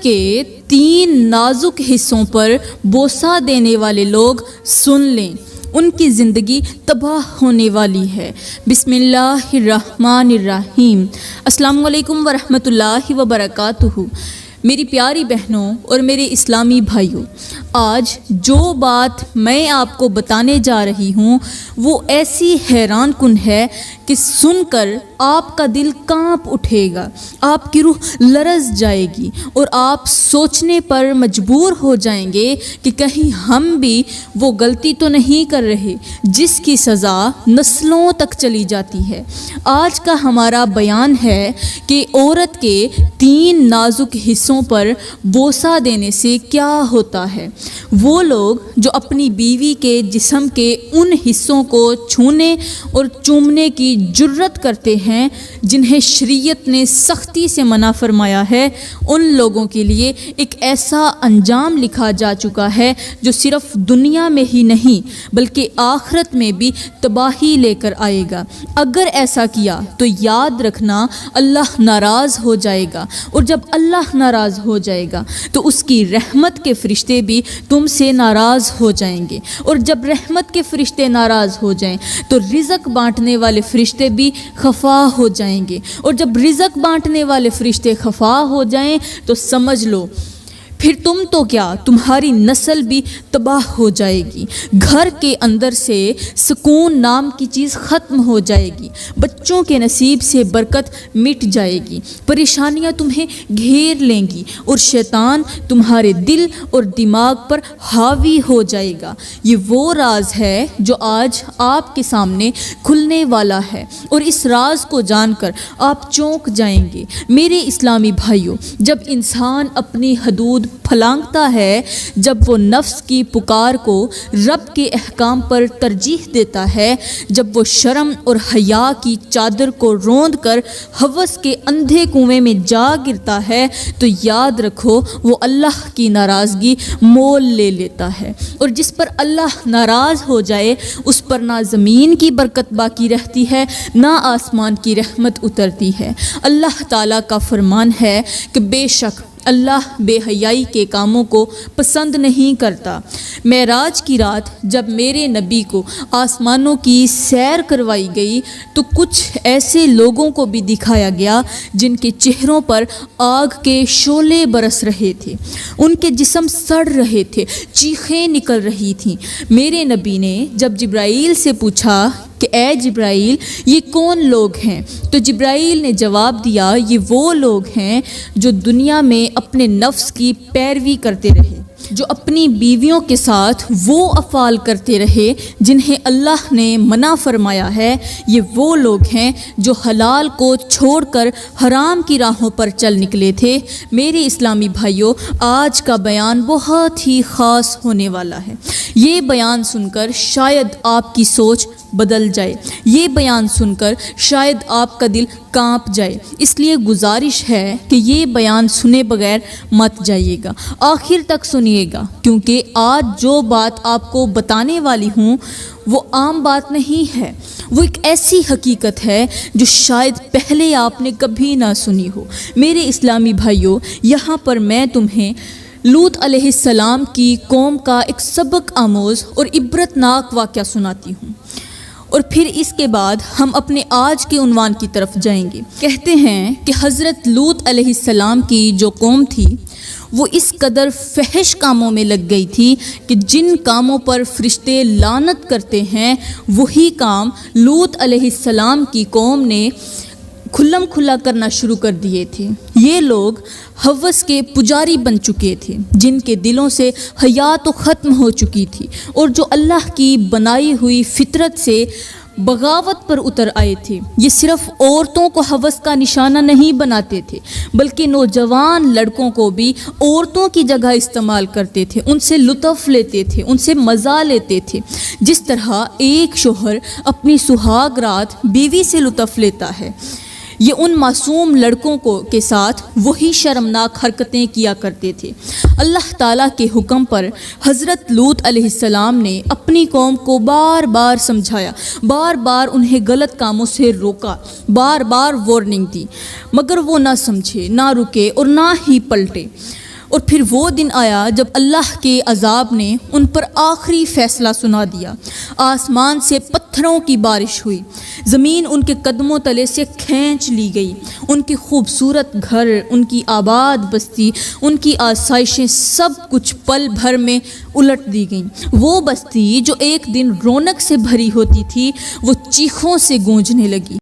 کے 3 نازک حصوں پر بوسہ دینے والے لوگ سن لیں، ان کی زندگی تباہ ہونے والی ہے۔ بسم اللہ الرحمن الرحیم۔ السلام علیکم ورحمۃ اللہ وبرکاتہ۔ میری پیاری بہنوں اور میرے اسلامی بھائیوں، آج جو بات میں آپ کو بتانے جا رہی ہوں وہ ایسی حیران کن ہے کہ سن کر آپ کا دل کانپ اٹھے گا، آپ کی روح لرز جائے گی اور آپ سوچنے پر مجبور ہو جائیں گے کہ کہیں ہم بھی وہ غلطی تو نہیں کر رہے جس کی سزا نسلوں تک چلی جاتی ہے۔ آج کا ہمارا بیان ہے کہ عورت کے 3 نازک حصوں پر بوسہ دینے سے کیا ہوتا ہے۔ وہ لوگ جو اپنی بیوی کے جسم کے ان حصوں کو چھونے اور چومنے کی جرت کرتے ہیں جنہیں شریعت نے سختی سے منع فرمایا ہے، ان لوگوں کے لیے ایک ایسا انجام لکھا جا چکا ہے جو صرف دنیا میں ہی نہیں بلکہ آخرت میں بھی تباہی لے کر آئے گا۔ اگر ایسا کیا تو یاد رکھنا اللہ ناراض ہو جائے گا، اور جب اللہ ناراض ہو جائے گا تو اس کی رحمت کے فرشتے بھی تم سے ناراض ہو جائیں گے، اور جب رحمت کے فرشتے ناراض ہو جائیں تو رزق بانٹنے والے فرشتے بھی خفا ہو جائیں گے، اور جب رزق بانٹنے والے فرشتے خفا ہو جائیں تو سمجھ لو پھر تم تو کیا، تمہاری نسل بھی تباہ ہو جائے گی۔ گھر کے اندر سے سکون نام کی چیز ختم ہو جائے گی، بچوں کے نصیب سے برکت مٹ جائے گی، پریشانیاں تمہیں گھیر لیں گی اور شیطان تمہارے دل اور دماغ پر حاوی ہو جائے گا۔ یہ وہ راز ہے جو آج آپ کے سامنے کھلنے والا ہے، اور اس راز کو جان کر آپ چونک جائیں گے۔ میرے اسلامی بھائیوں، جب انسان اپنی حدود پھلانگتا ہے، جب وہ نفس کی پکار کو رب کے احکام پر ترجیح دیتا ہے، جب وہ شرم اور حیا کی چادر کو روند کر ہوس کے اندھے کنویں میں جا گرتا ہے، تو یاد رکھو وہ اللہ کی ناراضگی مول لے لیتا ہے، اور جس پر اللہ ناراض ہو جائے اس پر نہ زمین کی برکت باقی رہتی ہے نہ آسمان کی رحمت اترتی ہے۔ اللہ تعالیٰ کا فرمان ہے کہ بے شک اللہ بے حیائی کے کاموں کو پسند نہیں کرتا۔ معراج کی رات جب میرے نبی کو آسمانوں کی سیر کروائی گئی تو کچھ ایسے لوگوں کو بھی دکھایا گیا جن کے چہروں پر آگ کے شعلے برس رہے تھے، ان کے جسم سڑ رہے تھے، چیخیں نکل رہی تھیں۔ میرے نبی نے جب جبرائیل سے پوچھا کہ اے جبرائیل یہ کون لوگ ہیں، تو جبرائیل نے جواب دیا یہ وہ لوگ ہیں جو دنیا میں اپنے نفس کی پیروی کرتے رہے، جو اپنی بیویوں کے ساتھ وہ افعال کرتے رہے جنہیں اللہ نے منع فرمایا ہے۔ یہ وہ لوگ ہیں جو حلال کو چھوڑ کر حرام کی راہوں پر چل نکلے تھے۔ میرے اسلامی بھائیوں، آج کا بیان بہت ہی خاص ہونے والا ہے۔ یہ بیان سن کر شاید آپ کی سوچ بدل جائے، یہ بیان سن کر شاید آپ کا دل کانپ جائے، اس لیے گزارش ہے کہ یہ بیان سنے بغیر مت جائیے گا، آخر تک سنیے گا، کیونکہ آج جو بات آپ کو بتانے والی ہوں وہ عام بات نہیں ہے، وہ ایک ایسی حقیقت ہے جو شاید پہلے آپ نے کبھی نہ سنی ہو۔ میرے اسلامی بھائیوں، یہاں پر میں تمہیں لوط علیہ السلام کی قوم کا ایک سبق آموز اور عبرتناک واقعہ سناتی ہوں، اور پھر اس کے بعد ہم اپنے آج کے عنوان کی طرف جائیں گے۔ کہتے ہیں کہ حضرت لوط علیہ السلام کی جو قوم تھی وہ اس قدر فحش کاموں میں لگ گئی تھی کہ جن کاموں پر فرشتے لعنت کرتے ہیں وہی کام لوط علیہ السلام کی قوم نے کھلم کھلا کرنا شروع کر دیے تھے۔ یہ لوگ ہوس کے پجاری بن چکے تھے جن کے دلوں سے حیا تو ختم ہو چکی تھی، اور جو اللہ کی بنائی ہوئی فطرت سے بغاوت پر اتر آئے تھے۔ یہ صرف عورتوں کو ہوس کا نشانہ نہیں بناتے تھے بلکہ نوجوان لڑکوں کو بھی عورتوں کی جگہ استعمال کرتے تھے، ان سے لطف لیتے تھے، ان سے مزہ لیتے تھے، جس طرح ایک شوہر اپنی سہاگ رات بیوی سے لطف لیتا ہے۔ یہ ان معصوم لڑکوں کے ساتھ وہی شرمناک حرکتیں کیا کرتے تھے۔ اللہ تعالیٰ کے حکم پر حضرت لوط علیہ السلام نے اپنی قوم کو بار بار سمجھایا، بار بار انہیں غلط کاموں سے روکا، بار بار وارننگ دی، مگر وہ نہ سمجھے، نہ رکے اور نہ ہی پلٹے۔ اور پھر وہ دن آیا جب اللہ کے عذاب نے ان پر آخری فیصلہ سنا دیا۔ آسمان سے پتھروں کی بارش ہوئی، زمین ان کے قدموں تلے سے کھینچ لی گئی، ان کے خوبصورت گھر، ان کی آباد بستی، ان کی آسائشیں سب کچھ پل بھر میں الٹ دی گئیں۔ وہ بستی جو ایک دن رونق سے بھری ہوتی تھی وہ چیخوں سے گونجنے لگی۔